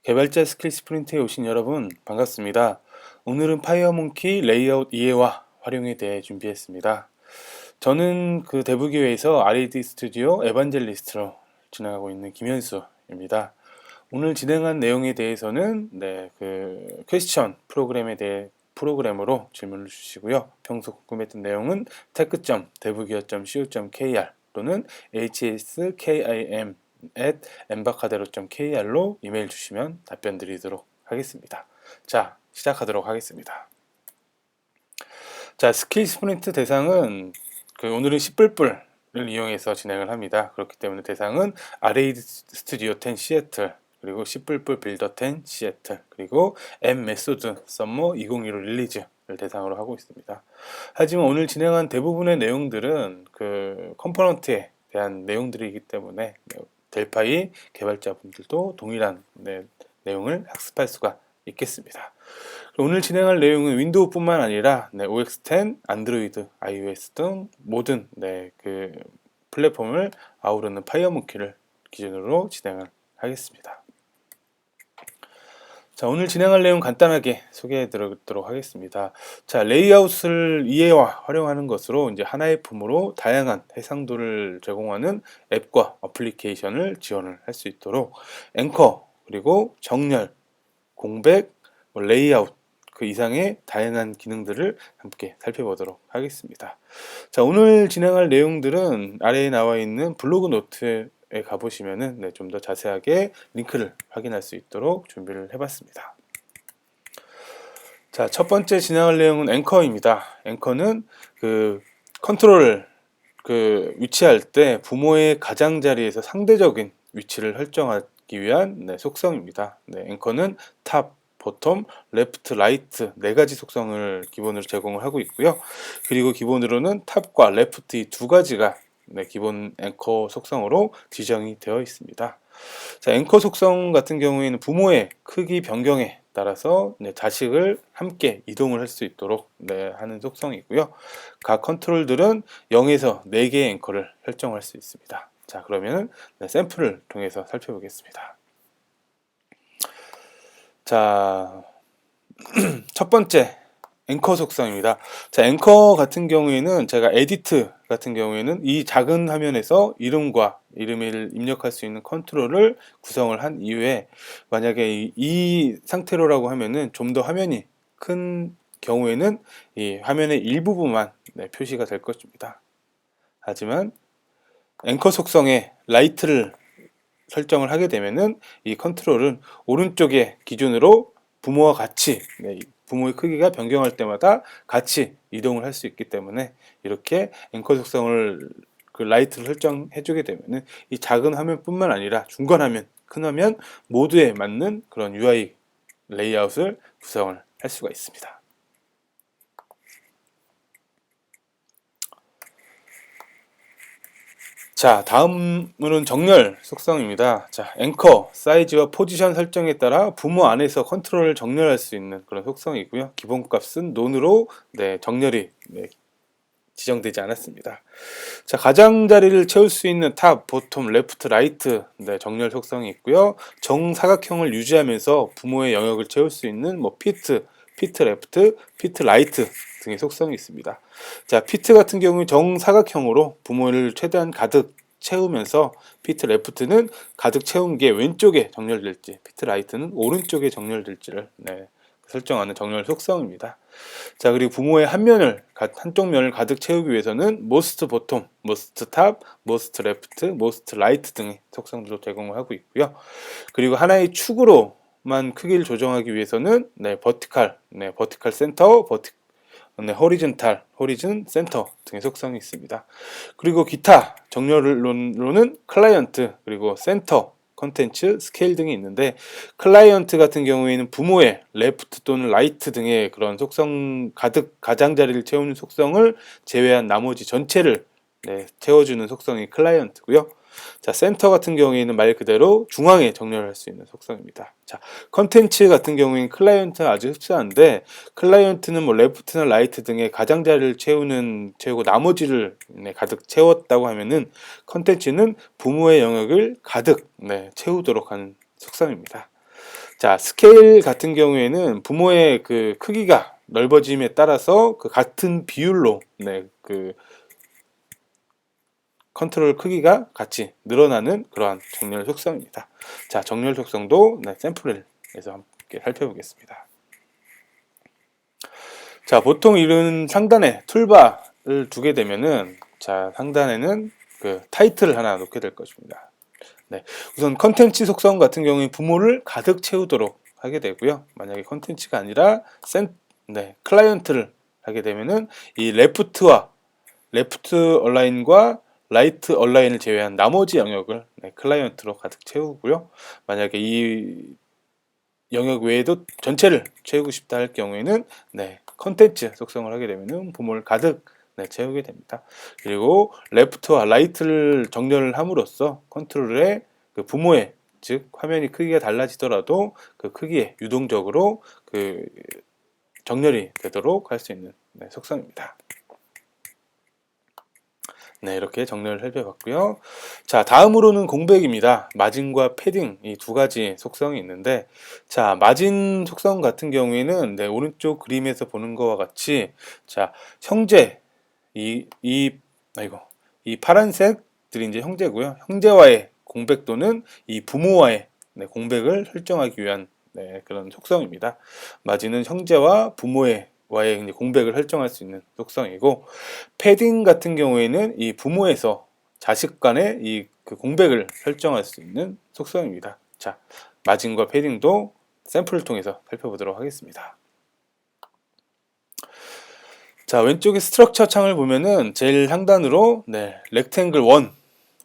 개발자 스킬 스프린트에 오신 여러분 반갑습니다. 오늘은 파이어몽키 레이아웃 이해와 활용에 대해 준비했습니다. 저는 그 대부기회에서 R&D 스튜디오 에반젤리스트로 진행하고 있는 김현수입니다. 오늘 진행한 내용에 대해서는 그 퀘스천 프로그램으로 질문을 주시고요. 평소 궁금했던 내용은 tech.debugi어.co.kr 또는 hskim@embakadero.kr로 이메일 주시면 답변 드리도록 하겠습니다. 자, 시작하도록 하겠습니다. 자, 스킬 스프린트 대상은 오늘은 10불불을 이용해서 진행을 합니다. 그렇기 때문에 대상은 R&D 스튜디오 10 시애틀, 그리고 10불불 빌더 10 시애틀, 그리고 M 메소드 썸머 2015 릴리즈를 대상으로 하고 있습니다. 하지만 오늘 진행한 대부분의 내용들은 그 컴포넌트에 대한 내용들이기 때문에 델파이 개발자분들도 동일한 내용을 학습할 수가 있겠습니다. 오늘 진행할 내용은 윈도우뿐만 아니라 OS X, 안드로이드, iOS 등 모든 그 플랫폼을 아우르는 파이어몽키를 기준으로 진행을 하겠습니다. 자, 오늘 진행할 내용 간단하게 소개해 드리도록 하겠습니다. 자, 레이아웃을 이해와 활용하는 것으로 이제 하나의 품으로 다양한 해상도를 제공하는 앱과 어플리케이션을 지원을 할 수 있도록 앵커, 그리고 정렬, 공백, 레이아웃 그 이상의 다양한 기능들을 함께 살펴보도록 하겠습니다. 자, 오늘 진행할 내용들은 아래에 나와 있는 블로그 노트에 가보시면은 좀 더 자세하게 링크를 확인할 수 있도록 준비를 해봤습니다. 자, 첫 번째 진행할 내용은 앵커입니다. 앵커는 그 컨트롤을 위치할 때 부모의 가장자리에서 상대적인 위치를 설정하기 위한 속성입니다. 앵커는 탑, 보텀, 레프트, 라이트 네 가지 속성을 기본으로 제공을 하고 있고요. 그리고 기본으로는 탑과 레프트 이 두 가지가 기본 앵커 속성으로 지정이 되어 있습니다. 자, 앵커 속성 같은 경우에는 부모의 크기 변경에 따라서 자식을 함께 이동을 할 수 있도록 하는 속성이고요. 각 컨트롤들은 0에서 4개의 앵커를 설정할 수 있습니다. 자, 그러면 샘플을 통해서 살펴보겠습니다. 자, 첫 번째 앵커 속성입니다. 자, 앵커 같은 경우에는 제가 에디트 같은 경우에는 이 작은 화면에서 이름을 입력할 수 있는 컨트롤을 구성을 한 이후에 만약에 이 상태로라고 하면은 좀 더 화면이 큰 경우에는 이 화면의 일부분만 표시가 될 것입니다. 하지만 앵커 속성에 라이트를 설정을 하게 되면은 이 컨트롤은 오른쪽에 기준으로 부모와 같이 부모의 크기가 변경할 때마다 같이 이동을 할 수 있기 때문에 이렇게 앵커 속성을 라이트를 설정해 주게 되면은 이 작은 화면뿐만 아니라 중간 화면, 큰 화면 모두에 맞는 그런 UI 레이아웃을 구성을 할 수가 있습니다. 자, 다음으로는 정렬 속성입니다. 자, 앵커, 사이즈와 포지션 설정에 따라 부모 안에서 컨트롤을 정렬할 수 있는 그런 속성이고요. 기본값은 논으로 정렬이 지정되지 않았습니다. 자, 가장자리를 채울 수 있는 탑, 보텀, 레프트, 라이트 정렬 속성이 있고요. 정사각형을 유지하면서 부모의 영역을 채울 수 있는 피트 레프트, 피트 라이트 등의 속성이 있습니다. 자, 피트 같은 경우는 정사각형으로 부모를 최대한 가득 채우면서 피트 레프트는 가득 채운 게 왼쪽에 정렬될지, 피트 라이트는 오른쪽에 정렬될지를 설정하는 정렬 속성입니다. 자, 그리고 부모의 한쪽 면을 가득 채우기 위해서는 most bottom, most top, most left, most right 등의 속성들도 제공을 하고 있고요. 그리고 하나의 축으로만 크기를 조정하기 위해서는 vertical center, horizon center 등의 속성이 있습니다. 그리고 기타 정렬로는 클라이언트, 그리고 센터, 컨텐츠, 스케일 등이 있는데 클라이언트 같은 경우에는 부모의 레프트 또는 라이트 등의 그런 속성 가장자리를 채우는 속성을 제외한 나머지 전체를 채워주는 속성이 클라이언트고요. 자, 센터 같은 경우에는 말 그대로 중앙에 정렬할 수 있는 속성입니다. 자, 컨텐츠 같은 경우에는 클라이언트는 아주 흡사한데 클라이언트는 레프트나 라이트 등의 가장자리를 채우고 나머지를 가득 채웠다고 하면은 컨텐츠는 부모의 영역을 가득 채우도록 하는 속성입니다. 자, 스케일 같은 경우에는 부모의 그 크기가 넓어짐에 따라서 그 같은 비율로 그 컨트롤 크기가 같이 늘어나는 그러한 정렬 속성입니다. 자, 정렬 속성도 샘플을 해서 함께 살펴보겠습니다. 자, 보통 이런 상단에 툴바를 두게 되면은, 자, 상단에는 그 타이틀을 하나 놓게 될 것입니다. 우선 컨텐츠 속성 같은 경우에 부모를 가득 채우도록 하게 되고요. 만약에 컨텐츠가 아니라 클라이언트를 하게 되면은 이 레프트 얼라인과 라이트 얼라인을 제외한 나머지 영역을 클라이언트로 가득 채우고요. 만약에 이 영역 외에도 전체를 채우고 싶다 할 경우에는 컨텐츠 속성을 하게 되면은 부모를 가득 채우게 됩니다. 그리고 레프트와 라이트를 정렬을 함으로써 컨트롤의 그 부모의 즉 화면이 크기가 달라지더라도 그 크기에 유동적으로 그 정렬이 되도록 할 수 있는 속성입니다. 이렇게 정렬을 살펴봤고요. 자, 다음으로는 공백입니다. 마진과 패딩 이 두 가지 속성이 있는데, 자, 마진 속성 같은 경우에는 오른쪽 그림에서 보는 것과 같이, 자, 형제 이 파란색들이 이제 형제고요. 형제와의 공백 또는 이 부모와의 공백을 설정하기 위한 그런 속성입니다. 마진은 형제와 부모의 와의 공백을 설정할 수 있는 속성이고, 패딩 같은 경우에는 이 부모에서 자식 간의 이 그 공백을 설정할 수 있는 속성입니다. 자, 마진과 패딩도 샘플을 통해서 살펴보도록 하겠습니다. 자, 왼쪽에 스트럭처 창을 보면은 제일 상단으로 렉탱글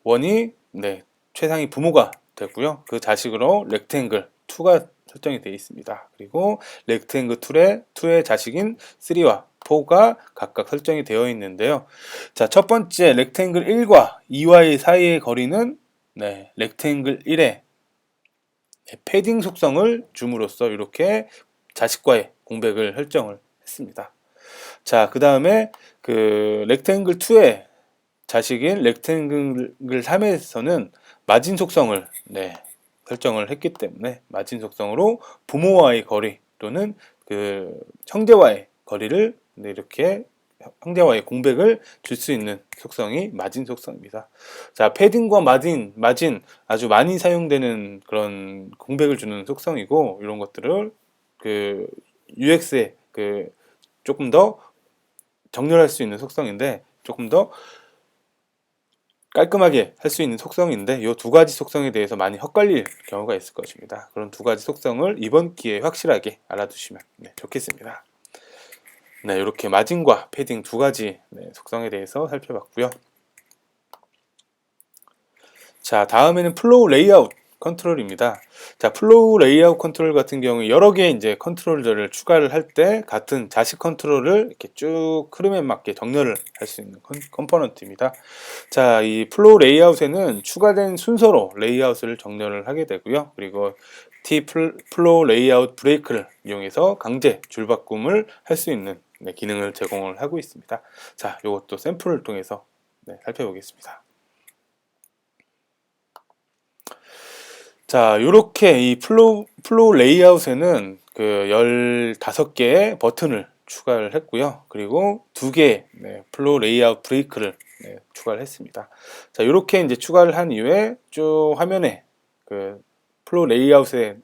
1이 최상위 부모가 되고요. 그 자식으로 렉탱글 2가 설정이 되어 있습니다. 그리고 렉탱글 2의 자식인 3와 4가 각각 설정이 되어 있는데요. 자, 첫 번째 렉탱글 1과 2와의 사이의 거리는 렉탱글 1의 패딩 속성을 줌으로써 이렇게 자식과의 공백을 설정을 했습니다. 자, 그 다음에 그 렉탱글 2의 자식인 렉탱글 3에서는 마진 속성을 설정을 했기 때문에 마진 속성으로 부모와의 거리 또는 그 형제와의 거리를 이렇게 형제와의 공백을 줄 수 있는 속성이 마진 속성입니다. 자, 패딩과 마진 아주 많이 사용되는 그런 공백을 주는 속성이고, 이런 것들을 그 UX에 그 조금 더 정렬할 수 있는 속성인데, 조금 더 깔끔하게 할 수 있는 속성인데, 이 두 가지 속성에 대해서 많이 헷갈릴 경우가 있을 것입니다. 그런 두 가지 속성을 이번 기회에 확실하게 알아두시면 좋겠습니다. 이렇게 마진과 패딩 두 가지 속성에 대해서 살펴봤고요. 자, 다음에는 플로우 레이아웃 컨트롤입니다. 자, 플로우 레이아웃 컨트롤 같은 경우에 여러 개의 이제 컨트롤들을 추가를 할 때 같은 자식 컨트롤을 이렇게 쭉 흐름에 맞게 정렬을 할 수 있는 컴포넌트입니다. 자, 이 플로우 레이아웃에는 추가된 순서로 레이아웃을 정렬을 하게 되고요. 그리고 플로우 레이아웃 브레이크를 이용해서 강제 줄바꿈을 할 수 있는 기능을 제공을 하고 있습니다. 자, 이것도 샘플을 통해서 살펴보겠습니다. 자, 요렇게 이 플로우 레이아웃에는 그 15개의 버튼을 추가를 했고요. 그리고 2개의 플로우 레이아웃 브레이크를 추가를 했습니다. 자, 요렇게 이제 추가를 한 이후에 쭉 화면에 그 플로우 레이아웃의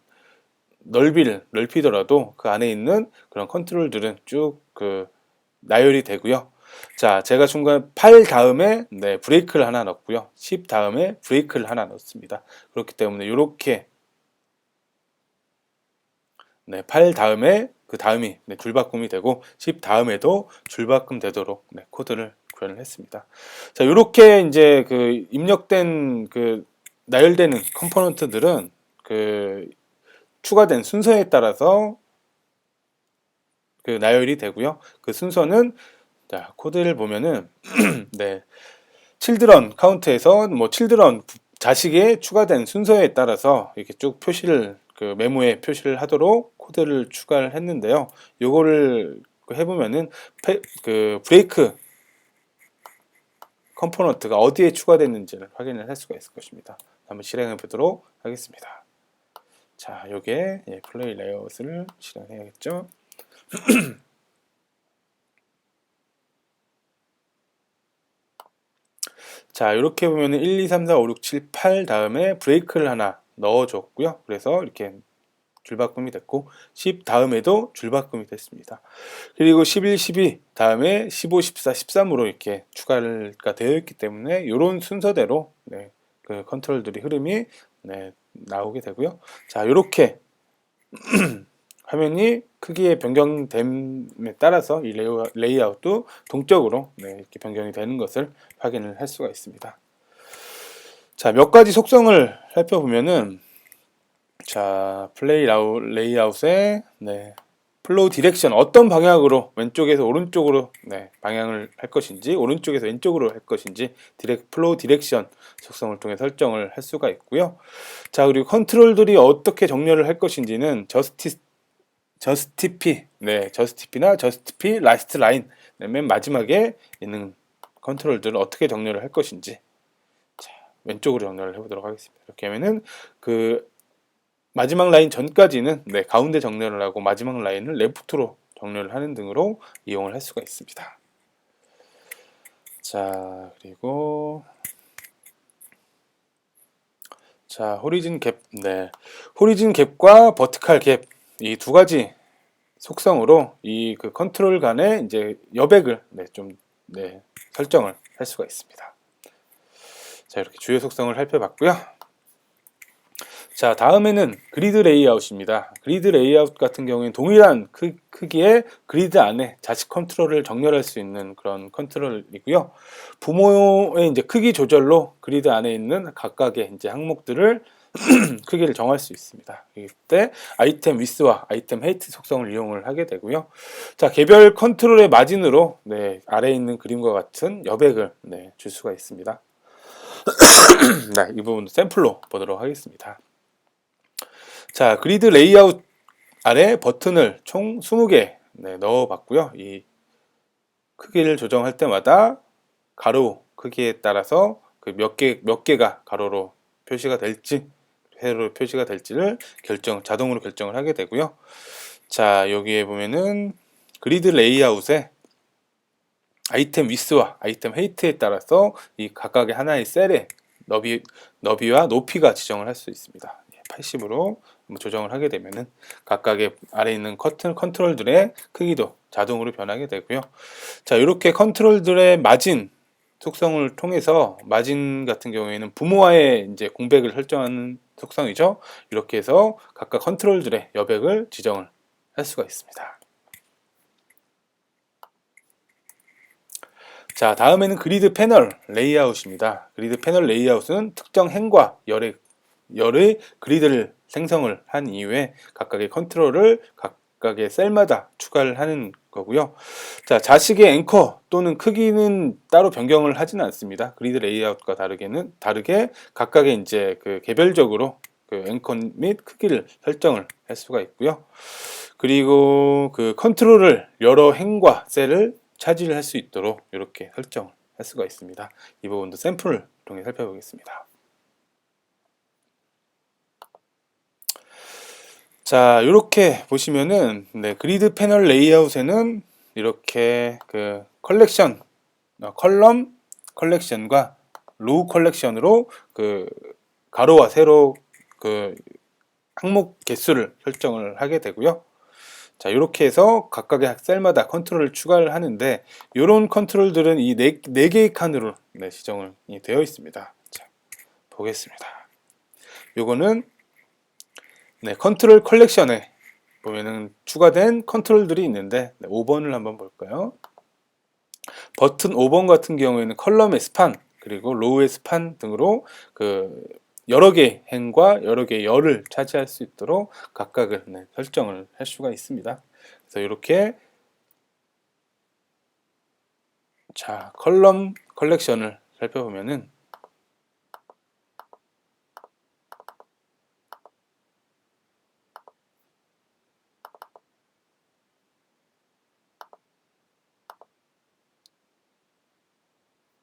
넓이를 넓히더라도 그 안에 있는 그런 컨트롤들은 쭉 그 나열이 되고요. 자, 제가 중간 8 다음에 브레이크를 하나 넣고요. 10 다음에 브레이크를 하나 넣습니다. 그렇기 때문에 이렇게 8 다음에 그 다음이 줄바꿈이 되고 10 다음에도 줄바꿈 되도록 코드를 구현을 했습니다. 자, 이렇게 이제 그 입력된 그 나열되는 컴포넌트들은 그 추가된 순서에 따라서 그 나열이 되고요. 그 순서는 자, 코드를 보면은 칠드런 카운트에서 칠드런 자식에 추가된 순서에 따라서 이렇게 쭉 표시를 그 메모에 표시를 하도록 코드를 추가를 했는데요. 요거를 해보면은 그 브레이크 컴포넌트가 어디에 추가됐는지를 확인을 할 수가 있을 것입니다. 한번 실행해 보도록 하겠습니다. 자, 요게 플레이 레이아웃을 실행해야겠죠. 자, 이렇게 보면은 1, 2, 3, 4, 5, 6, 7, 8 다음에 브레이크를 하나 넣어줬고요. 그래서 이렇게 줄바꿈이 됐고 10 다음에도 줄바꿈이 됐습니다. 그리고 11, 12 다음에 15, 14, 13으로 이렇게 추가가 되어 있기 때문에 이런 순서대로 그 컨트롤들이 흐름이 나오게 되고요. 자, 이렇게 화면이 크기의 변경됨에 따라서 이 레이아웃도 동적으로 이렇게 변경이 되는 것을 확인을 할 수가 있습니다. 자, 몇 가지 속성을 살펴보면은 자, 플레이 레이아웃의 플로우 디렉션 어떤 방향으로 왼쪽에서 오른쪽으로 방향을 할 것인지 오른쪽에서 왼쪽으로 할 것인지 플로우 디렉션 속성을 통해 설정을 할 수가 있고요. 자, 그리고 컨트롤들이 어떻게 정렬을 할 것인지는 저스티피나 저스티피 라스트 라인 맨 마지막에 있는 컨트롤들을 어떻게 정렬을 할 것인지 자, 왼쪽으로 정렬을 해보도록 하겠습니다. 이렇게 하면은 그 마지막 라인 전까지는 가운데 정렬을 하고 마지막 라인을 레프트로 정렬을 하는 등으로 이용을 할 수가 있습니다. 자, 그리고 자, 호리진 갭, 호리진 갭과 버티칼 갭 이 두 가지 속성으로 이 그 컨트롤 간의 이제 여백을 좀 설정을 할 수가 있습니다. 자, 이렇게 주요 속성을 살펴봤고요. 자, 다음에는 그리드 레이아웃입니다. 그리드 레이아웃 같은 경우에는 동일한 크기의 그리드 안에 자식 컨트롤을 정렬할 수 있는 그런 컨트롤이고요. 부모의 이제 크기 조절로 그리드 안에 있는 각각의 이제 항목들을 크기를 정할 수 있습니다. 이때 아이템 위스와 아이템 헤이트 속성을 이용을 하게 되고요. 자, 개별 컨트롤의 마진으로 아래에 있는 그림과 같은 여백을 줄 수가 있습니다. 이 부분도 샘플로 보도록 하겠습니다. 자, 그리드 레이아웃 아래 버튼을 총 20개 넣어봤고요. 이 크기를 조정할 때마다 가로 크기에 따라서 그 몇 개가 가로로 표시가 될지 세로로 표시가 될지를 자동으로 결정을 하게 되고요. 자, 여기에 보면은 그리드 레이아웃에 아이템 위스와 아이템 헤이트에 따라서 이 각각의 하나의 셀의 너비와 높이가 지정을 할 수 있습니다. 80으로 조정을 하게 되면은 각각의 아래 있는 컨트롤들의 크기도 자동으로 변하게 되고요. 자, 이렇게 컨트롤들의 마진 속성을 통해서 마진 같은 경우에는 부모와의 이제 공백을 설정하는 속성이죠. 이렇게 해서 각각 컨트롤들의 여백을 지정을 할 수가 있습니다. 자, 다음에는 그리드 패널 레이아웃입니다. 그리드 패널 레이아웃은 특정 행과 열의 그리드를 생성을 한 이후에 각각의 컨트롤을 각각의 셀마다 추가를 하는 거고요. 자, 자식의 앵커 또는 크기는 따로 변경을 하지는 않습니다. 그리드 레이아웃과 다르게 각각의 이제 그 개별적으로 그 앵커 및 크기를 설정을 할 수가 있고요. 그리고 그 컨트롤을 여러 행과 셀을 차지할 수 있도록 이렇게 설정을 할 수가 있습니다. 이 부분도 샘플을 통해 살펴보겠습니다. 자, 이렇게 보시면은 그리드 패널 레이아웃에는 이렇게 그 컬럼 컬렉션과 로우 컬렉션으로 그 가로와 세로 그 항목 개수를 설정을 하게 되고요. 자, 이렇게 해서 각각의 셀마다 컨트롤을 추가를 하는데 이런 컨트롤들은 이 네 개의 칸으로 지정이 되어 있습니다. 자, 보겠습니다. 요거는 컨트롤 컬렉션에 보면은 추가된 컨트롤들이 있는데 5번을 한번 볼까요? 버튼 5번 같은 경우에는 컬럼의 스판 그리고 로우의 스판 등으로 그 여러 개의 행과 여러 개의 열을 차지할 수 있도록 각각을 설정을 할 수가 있습니다. 그래서 이렇게 자, 컬럼 컬렉션을 살펴보면은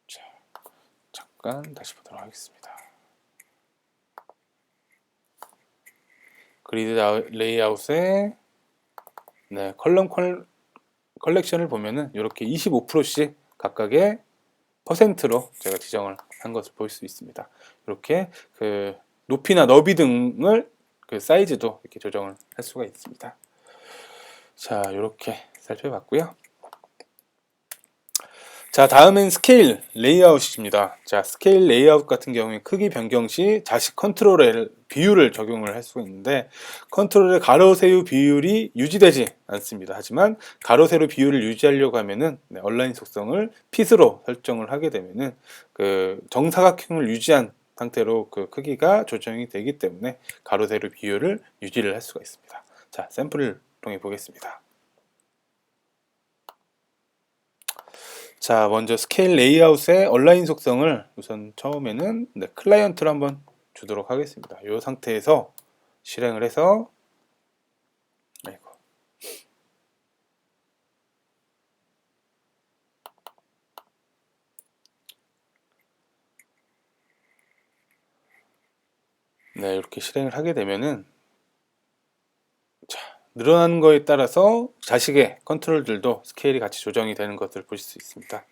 자, 잠깐 다시 보도록 하겠습니다. 그리드 레이아웃에 네, 컬렉션을 보면은 이렇게 25%씩 각각의 퍼센트로 제가 지정을 한 것을 볼 수 있습니다. 이렇게 그 높이나 너비 등을 그 사이즈도 이렇게 조정을 할 수가 있습니다. 자, 이렇게 살펴봤고요. 자, 다음엔 스케일 레이아웃입니다. 자, 스케일 레이아웃 같은 경우에 크기 변경 시 자식 컨트롤의 비율을 적용을 할 수가 있는데, 컨트롤의 가로 세로 비율이 유지되지 않습니다. 하지만 가로 세로 비율을 유지하려고 하면은 얼라인 속성을 핏으로 설정을 하게 되면은 그 정사각형을 유지한 상태로 그 크기가 조정이 되기 때문에 가로 세로 비율을 유지를 할 수가 있습니다. 자, 샘플을 통해 보겠습니다. 자, 먼저 스케일 레이아웃의 얼라인 속성을 우선 처음에는 클라이언트를 한번 주도록 하겠습니다. 이 상태에서 실행을 해서 아이고. 네, 이렇게 실행을 하게 되면은 자, 늘어나는 거에 따라서 자식의 컨트롤들도 스케일이 같이 조정이 되는 것을 보실 수 있습니다.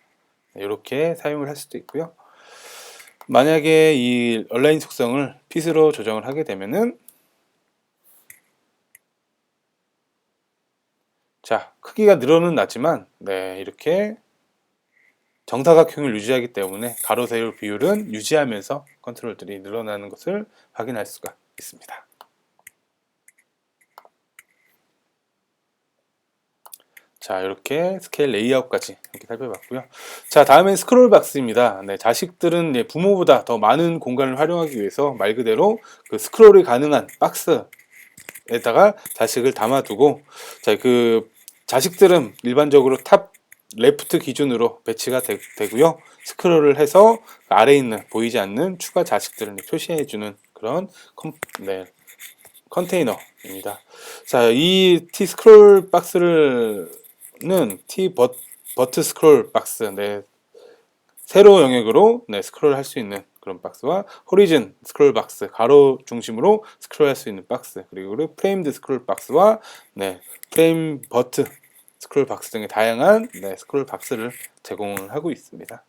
네, 이렇게 사용을 할 수도 있고요. 만약에 이 얼라인 속성을 핏으로 조정을 하게 되면은 자, 크기가 늘어는 나지만 네, 이렇게 정사각형을 유지하기 때문에 가로 세로 비율은 유지하면서 컨트롤들이 늘어나는 것을 확인할 수가 있습니다. 자, 이렇게 스케일 레이아웃까지 이렇게 살펴봤고요. 자, 다음엔 스크롤 박스입니다. 네, 자식들은 부모보다 더 많은 공간을 활용하기 위해서 말 그대로 그 스크롤이 가능한 박스에다가 자식을 담아두고, 자, 그 자식들은 일반적으로 탑 레프트 기준으로 배치가 되고요. 스크롤을 해서 아래에 있는 보이지 않는 추가 자식들을 표시해주는 그런 컨테이너입니다. 자, 이 T 스크롤 박스는 T 버트 스크롤 박스, 세로 영역으로 스크롤 할 수 있는 그런 박스와 호리즌 스크롤 박스, 가로 중심으로 스크롤 할 수 있는 박스, 그리고 프레임드 스크롤 박스와 프레임 버트 스크롤 박스 등의 다양한 스크롤 박스를 제공을 하고 있습니다.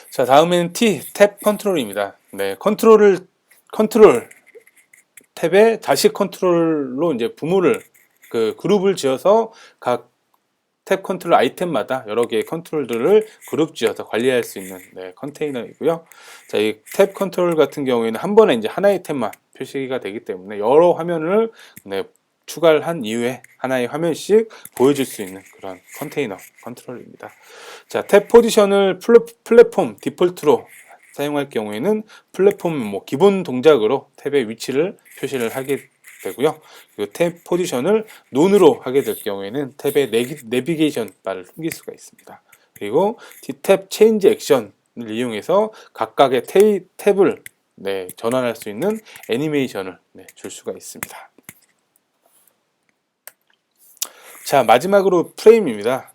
자, 다음에는 T 탭 컨트롤입니다. 컨트롤 탭에 자식 컨트롤로 이제 부모를 그 그룹을 지어서 각 탭 컨트롤 아이템마다 여러 개의 컨트롤들을 그룹 지어서 관리할 수 있는 컨테이너이고요. 자, 이 탭 컨트롤 같은 경우에는 한 번에 이제 하나의 탭만 표시가 되기 때문에 여러 화면을 추가를 한 이후에 하나의 화면씩 보여줄 수 있는 그런 컨테이너 컨트롤입니다. 자, 탭 포지션을 플랫폼 디폴트로 사용할 경우에는 플랫폼 기본 동작으로 탭의 위치를 표시를 하게 되고요. 탭 포지션을 논으로 하게 될 경우에는 탭의 내비게이션 바를 숨길 수가 있습니다. 그리고 탭 체인지 액션을 이용해서 각각의 탭을 전환할 수 있는 애니메이션을 줄 수가 있습니다. 자, 마지막으로 프레임입니다.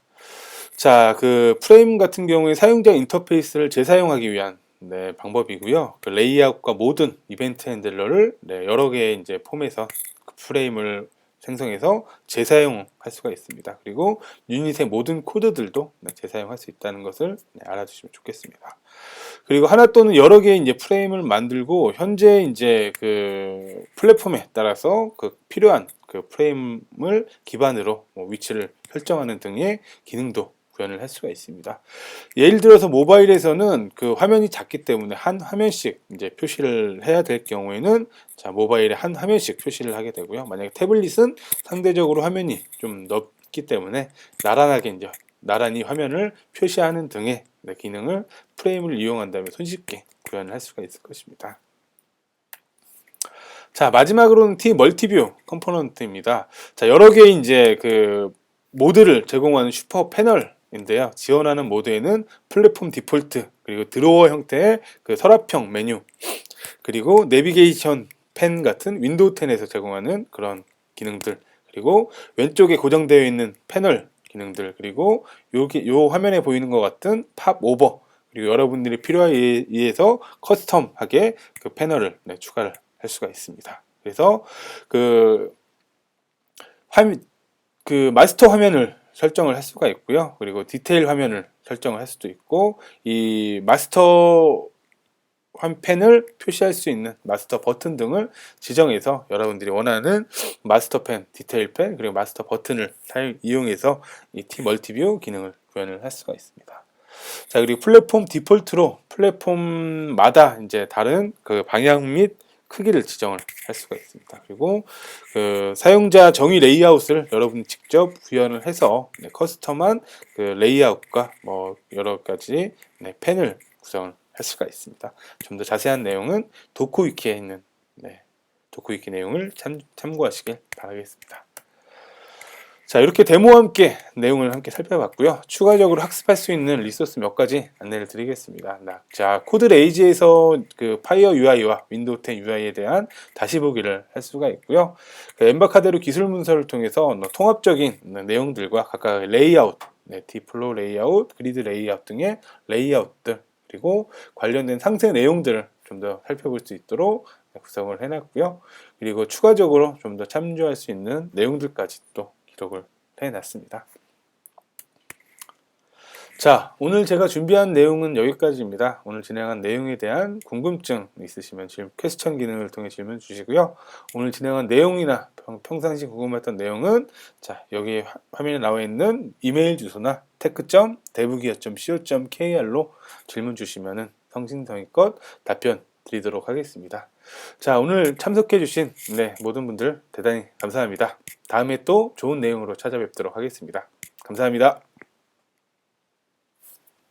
자, 그 프레임 같은 경우에 사용자 인터페이스를 재사용하기 위한 방법이고요. 그 레이아웃과 모든 이벤트 핸들러를 여러 개의 이제 폼에서 그 프레임을 생성해서 재사용할 수가 있습니다. 그리고 유닛의 모든 코드들도 재사용할 수 있다는 것을 알아두시면 좋겠습니다. 그리고 하나 또는 여러 개의 이제 프레임을 만들고 현재 이제 그 플랫폼에 따라서 그 필요한 그 프레임을 기반으로 위치를 설정하는 등의 기능도 구현을 할 수가 있습니다. 예를 들어서 모바일에서는 그 화면이 작기 때문에 한 화면씩 이제 표시를 해야 될 경우에는 자, 모바일에 한 화면씩 표시를 하게 되고요. 만약에 태블릿은 상대적으로 화면이 좀 넓기 때문에 나란히 화면을 표시하는 등의 기능을 프레임을 이용한다면 손쉽게 구현을 할 수가 있을 것입니다. 자, 마지막으로는 T 멀티뷰 컴포넌트입니다. 자, 여러 개의 이제 그 모드를 제공하는 슈퍼 패널인데요. 지원하는 모드에는 플랫폼 디폴트, 그리고 드로어 형태의 그 서랍형 메뉴, 그리고 내비게이션 펜 같은 윈도우 10에서 제공하는 그런 기능들, 그리고 왼쪽에 고정되어 있는 패널 기능들, 그리고 요 화면에 보이는 것 같은 팝 오버, 그리고 여러분들이 필요에 의해서 커스텀하게 그 패널을 추가를 할 수가 있습니다. 그래서 그 마스터 화면을 설정을 할 수가 있고요. 그리고 디테일 화면을 설정을 할 수도 있고, 이 마스터 펜을 표시할 수 있는 마스터 버튼 등을 지정해서 여러분들이 원하는 마스터 펜, 디테일 펜, 그리고 마스터 버튼을 이용해서 이 멀티뷰 기능을 구현을 할 수가 있습니다. 자, 그리고 플랫폼 디폴트로 플랫폼마다 이제 다른 그 방향 및 크기를 지정을 할 수가 있습니다. 그리고 그 사용자 정의 레이아웃을 여러분이 직접 구현을 해서 커스텀한 그 레이아웃과 뭐 여러 가지 펜을 구성을 할 수가 있습니다. 좀 더 자세한 내용은 도쿠위키에 있는 도쿠위키 내용을 참고하시길 바라겠습니다. 자, 이렇게 데모와 함께 내용을 함께 살펴봤고요. 추가적으로 학습할 수 있는 리소스 몇 가지 안내를 드리겠습니다. 자, 코드레이지에서 그 파이어 UI와 윈도우 10 UI에 대한 다시 보기를 할 수가 있고요. 그 엠바카데로 기술 문서를 통해서 통합적인 내용들과 각각 레이아웃, 디플로 레이아웃, 그리드 레이아웃 등의 레이아웃들, 그리고 관련된 상세 내용들을 좀 더 살펴볼 수 있도록 구성을 해놨고요. 그리고 추가적으로 좀 더 참조할 수 있는 내용들까지 또 기록을 해놨습니다. 자, 오늘 제가 준비한 내용은 여기까지입니다. 오늘 진행한 내용에 대한 궁금증 있으시면 퀘스천 기능을 통해 질문 주시고요. 오늘 진행한 내용이나 평상시 궁금했던 내용은 자, 여기 화면에 나와 있는 이메일 주소나 tech.devu기업.co.kr로 질문 주시면 성심성의껏 답변 드리도록 하겠습니다. 자, 오늘 참석해 주신 모든 분들 대단히 감사합니다. 다음에 또 좋은 내용으로 찾아뵙도록 하겠습니다. 감사합니다.